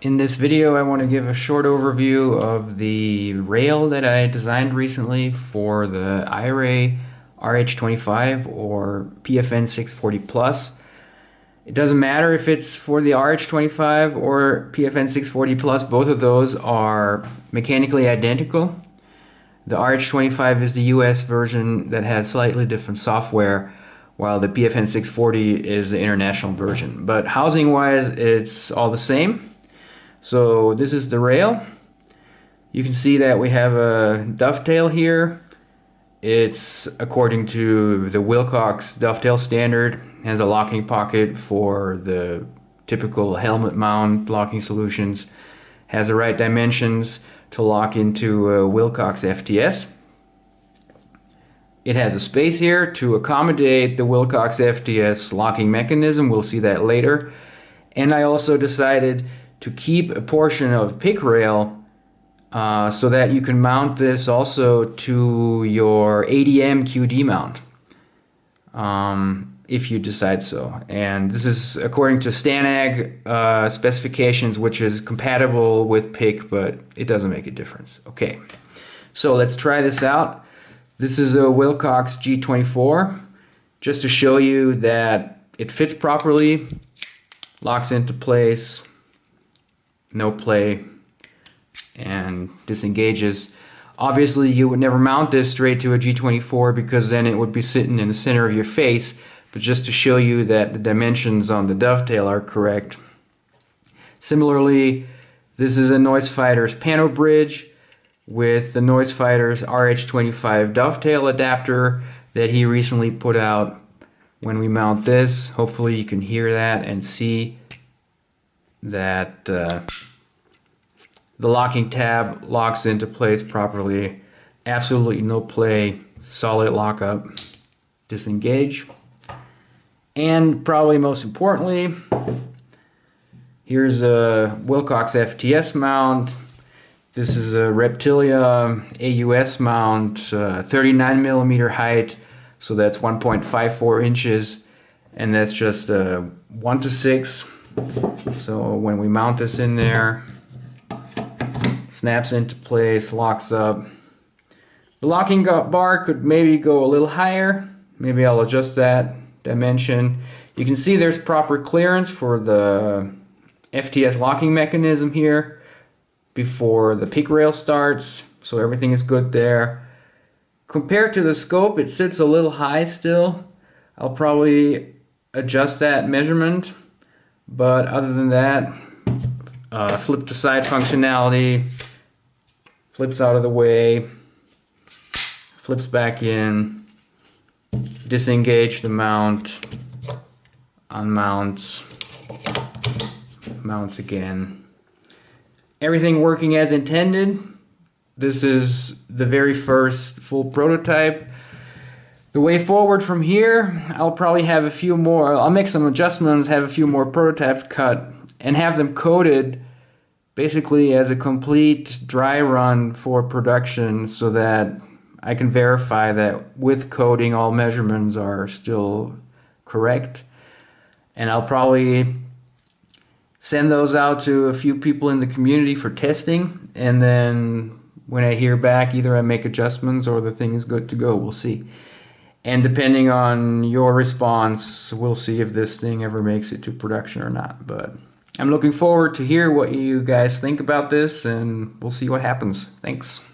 In this video, I want to give a short overview of the rail that I designed recently for the InfiRay RH25 or PFN 640 Plus. It doesn't matter if it's for the RH25 or PFN 640 Plus, both of those are mechanically identical. The RH25 is the US version that has slightly different software, while the PFN 640 is the international version. But housing-wise, it's all the same. So this is the rail. You can see that we have a dovetail here. It's according to the Wilcox dovetail standard. It has a locking pocket for the typical helmet mount locking solutions. Has the right dimensions to lock into a Wilcox FTS. It has a space here to accommodate the Wilcox FTS locking mechanism. We'll see that later. And I also decided to keep a portion of PIC rail so that you can mount this also to your ADM QD mount if you decide so. And this is according to STANAG specifications, which is compatible with PIC, but it doesn't make a difference. Okay, so let's try this out. This is a Wilcox G24, just to show you that it fits properly, locks into place, no play, and disengages. Obviously you would never mount this straight to a G24 because then it would be sitting in the center of your face, but just to show you that the dimensions on the dovetail are correct. Similarly, this is a Noise Fighters Pano bridge with the Noise Fighters RH25 dovetail adapter that he recently put out. When we mount this, hopefully you can hear that and see that the locking tab locks into place properly. Absolutely no play, solid lockup, disengage. And probably most importantly, here's a Wilcox FTS mount. This is a Reptilia AUS mount, 39 millimeter height, so that's 1.54 inches, and that's just 1:6. So when we mount this in there, snaps into place, locks up. The locking bar could maybe go a little higher. Maybe I'll adjust that dimension. You can see there's proper clearance for the FTS locking mechanism here before the PIC rail starts, so everything is good there. Compared to the scope, it sits a little high still. I'll probably adjust that measurement. But other than that, flip to side functionality, flips out of the way, flips back in, disengage the mount, unmounts, mounts again. Everything working as intended. This is the very first full prototype. The way forward from here, I'll probably have a few more, I'll make some adjustments, have a few more prototypes cut, and have them coded basically as a complete dry run for production so that I can verify that with coding all measurements are still correct. And I'll probably send those out to a few people in the community for testing, and then when I hear back, either I make adjustments or the thing is good to go. We'll see. And depending on your response, we'll see if this thing ever makes it to production or not. But I'm looking forward to hear what you guys think about this, and we'll see what happens. Thanks.